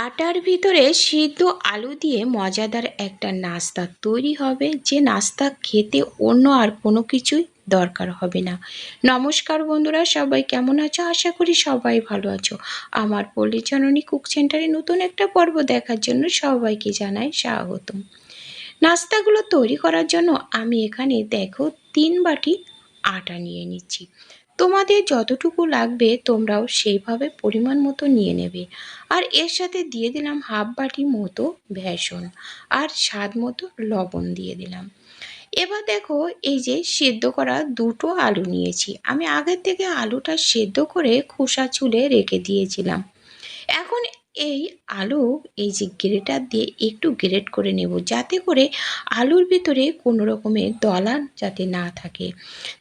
আটার ভিতরে সিদ্ধ আলু দিয়ে মজাদার একটা নাস্তা তৈরি হবে, যে নাস্তা খেতে অন্য আর কোনো কিছুই দরকার হবে না। নমস্কার বন্ধুরা, সবাই কেমন আছো? আশা করি সবাই ভালো আছো। আমার পল্লী জননী কুক সেন্টারে নতুন একটা পর্ব দেখার জন্য সবাইকে জানাই স্বাগতম। নাস্তাগুলো তৈরি করার জন্য আমি এখানে দেখো 3 বাটি আটা নিয়ে নিচ্ছি। তোমাদের যতটুকু লাগবে তোমরাও সেইভাবে পরিমাণ মতো নিয়ে নেবে। আর এর সাথে দিয়ে দিলাম হাফ বাটি মতো বেসন, আর স্বাদ মতো লবণ দিয়ে দিলাম। এবার দেখো, এই যে সেদ্ধ করা 2টো আলু নিয়েছি, আমি আগের থেকে আলুটা সেদ্ধ করে খোসা ছুলে রেখে দিয়েছিলাম। এখন এই আলু, এই যে গ্রেটার দিয়ে একটু গ্রেট করে নেব, যাতে করে আলুর ভিতরে কোনো রকমের দলা যাতে না থাকে।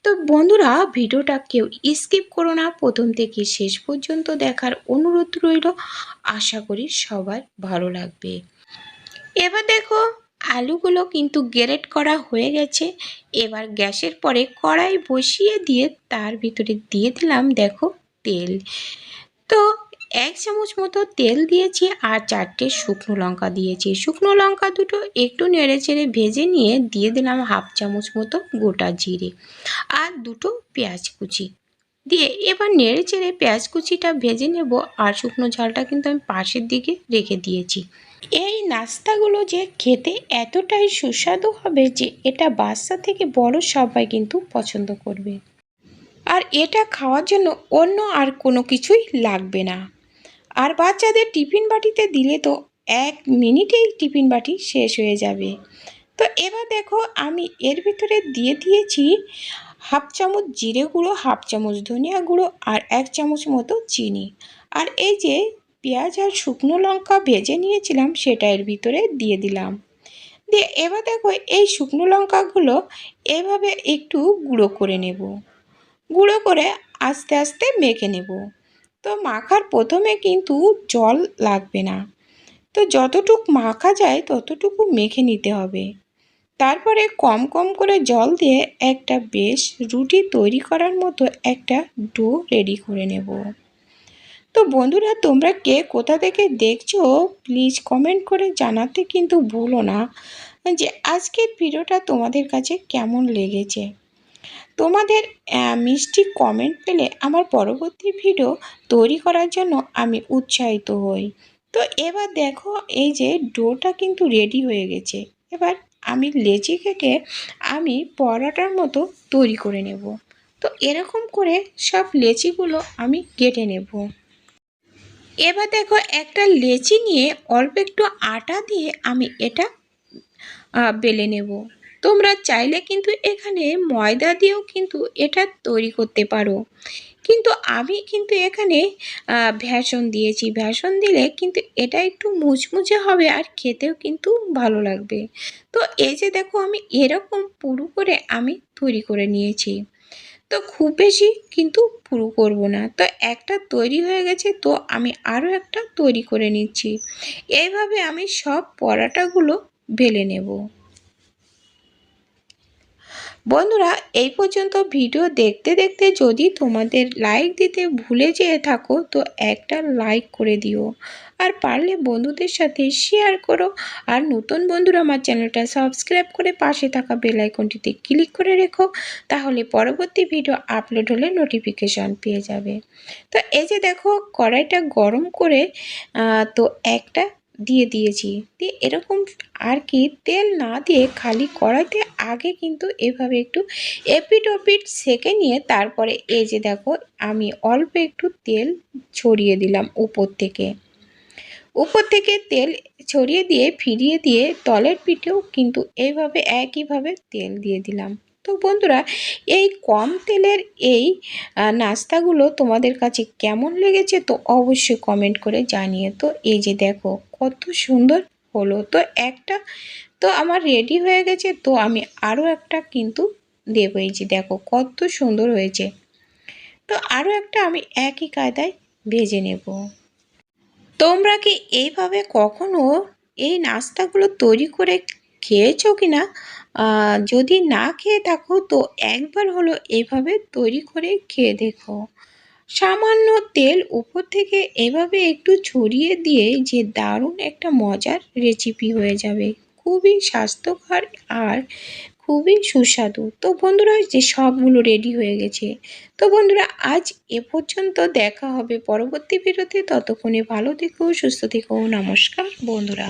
তো বন্ধুরা, ভিডিওটা কেউ স্কিপ করো না, প্রথম থেকে শেষ পর্যন্ত দেখার অনুরোধ রইল। আশা করি সবার ভালো লাগবে। এবার দেখো, আলুগুলো কিন্তু গ্রেট করা হয়ে গেছে। এবার গ্যাসের পরে কড়াই বসিয়ে দিয়ে তার ভিতরে দিয়ে দিলাম দেখো তেল। তো 1 চামচ মতো তেল দিয়েছি, আর 4টে শুকনো লঙ্কা দিয়েছি। শুকনো লঙ্কা দুটো একটু নেড়ে চেড়ে ভেজে নিয়ে দিয়ে দিলাম হাফ চামচ মতো গোটা জিরে, আর 2টো পেঁয়াজ কুচি দিয়ে এবার নেড়ে চেড়ে পেঁয়াজ কুচিটা ভেজে নেব। আর শুকনো ঝালটা কিন্তু আমি পাশের দিকে রেখে দিয়েছি। এই নাস্তাগুলো যে খেতে এতটাই সুস্বাদু হবে যে এটা বাচ্চা থেকে বড় সবাই কিন্তু পছন্দ করবে। আর এটা খাওয়ার জন্য অন্য আর কোনো কিছুই লাগবে না। আর বাচ্চাদের টিফিন বাটিতে দিলে তো 1 মিনিটেই টিফিন বাটি শেষ হয়ে যাবে। তো এবার দেখো, আমি এর ভিতরে দিয়ে দিয়েছি হাফ চামচ জিরে গুঁড়ো, হাফ চামচ ধনিয়া গুঁড়ো, আর 1 চামচ মতো চিনি। আর এই যে পেঁয়াজ আর শুকনো লঙ্কা ভেজে নিয়েছিলাম সেটা এর ভিতরে দিয়ে দিলাম। দিয়ে এবার দেখো, এই শুকনো লঙ্কাগুলো এভাবে একটু গুঁড়ো করে নেব। গুঁড়ো করে আস্তে আস্তে মেখে নেব। তো মাখার প্রথমে কিন্তু জল লাগবে না, তো যতটুক মাখা যায় ততটুকু মেখে নিতে হবে। তারপরে কম কম করে জল দিয়ে একটা বেশ রুটি তৈরি করার মতো একটা ডো রেডি করে নেব। তো বন্ধুরা, তোমরা কে কোথা থেকে দেখছো প্লিজ কমেন্ট করে জানাতে কিন্তু ভুলো না যে আজকের ভিডিওটা তোমাদের কাছে কেমন লেগেছে। তোমাদের মিষ্টি কমেন্ট পেলে আমার পরবর্তী ভিডিও তৈরি করার জন্য আমি উৎসাহিত হই। তো এবার দেখো, এই যে ডোটা কিন্তু রেডি হয়ে গেছে। এবার আমি লেচি কেটে আমি পরোটার মতো তৈরি করে নেব। তো এরকম করে সব লেচিগুলো আমি কেটে নেব। এবার দেখো, একটা লেচি নিয়ে অল্প একটু আটা দিয়ে আমি এটা বেলে নেব। তোমরা চাইলে কিন্তু এখানে ময়দা দিয়েও কিন্তু এটা তৈরি করতে পারো, কিন্তু আমি কিন্তু এখানে বেসন দিয়েছি। বেসন দিলে কিন্তু এটা একটু মুচমুচে হবে আর খেতেও কিন্তু ভালো লাগবে। তো এই যে দেখো, আমি এরকম পুরু করে আমি তৈরি করে নিয়েছি। তো খুব বেশি কিন্তু পুরু করব না। তো একটা তৈরি হয়ে গেছে, তো আমি আরও একটা তৈরি করে নিচ্ছি। এইভাবে আমি সব পরোটাগুলো বেলে নেব। বন্ধুরা, এই পর্যন্ত ভিডিও দেখতে দেখতে যদি তোমাদের লাইক দিতে ভুলে যেয়ে থাকো তো একটা লাইক করে দিও, আর পারলে বন্ধুদের সাথে শেয়ার করো। আর নতুন বন্ধুরা আমার চ্যানেলটা সাবস্ক্রাইব করে পাশে থাকা বেল আইকনটিতে ক্লিক করে রেখো, তাহলে পরবর্তী ভিডিও আপলোড হলে নোটিফিকেশান পেয়ে যাবে। তো এই যে দেখো, কড়াইটা গরম করে তো একটা দিয়ে দিয়েছি। দিয়ে এরকম আর কি তেল না দিয়ে খালি কড়াইতে আগে কিন্তু এভাবে একটু এপিট ওপিট সেঁকে নিয়ে তারপরে এই যে দেখো, আমি অল্প একটু তেল ছড়িয়ে দিলাম উপর থেকে। উপর থেকে তেল ছড়িয়ে দিয়ে ফিরিয়ে দিয়ে তলের পিঠেও কিন্তু এইভাবে একইভাবে তেল দিয়ে দিলাম। তো বন্ধুরা, এই কম তেলের এই নাস্তাগুলো তোমাদের কাছে কেমন লেগেছে তো অবশ্যই কমেন্ট করে জানিয়ে। তো এই যে দেখো কত সুন্দর হলো। তো একটা তো আমার রেডি হয়ে গেছে, তো আমি আরও একটা কিন্তু দেবো। এই যে দেখো কত সুন্দর হয়েছে। তো আরও একটা আমি একই কায়দায় ভেজে নেব। তোমরা কি এইভাবে কখনো এই নাস্তাগুলো তৈরি করে খেয়েছো কি না? যদি না খেয়ে থাকো তো একবার হলো এইভাবে তৈরি করে খেয়ে দেখো। সামান্য তেল উপর থেকে এভাবে একটু ছড়িয়ে দিয়ে যে দারুণ একটা মজার রেসিপি হয়ে যাবে, খুবই স্বাস্থ্যকর আর খুবই সুস্বাদু। তো বন্ধুরা, যে সবগুলো রেডি হয়ে গেছে। তো বন্ধুরা, আজ এ পর্যন্ত, দেখা হবে পরবর্তী ভিডিওতে। ততক্ষণে ভালো থেকো, সুস্থ থেকো। নমস্কার বন্ধুরা।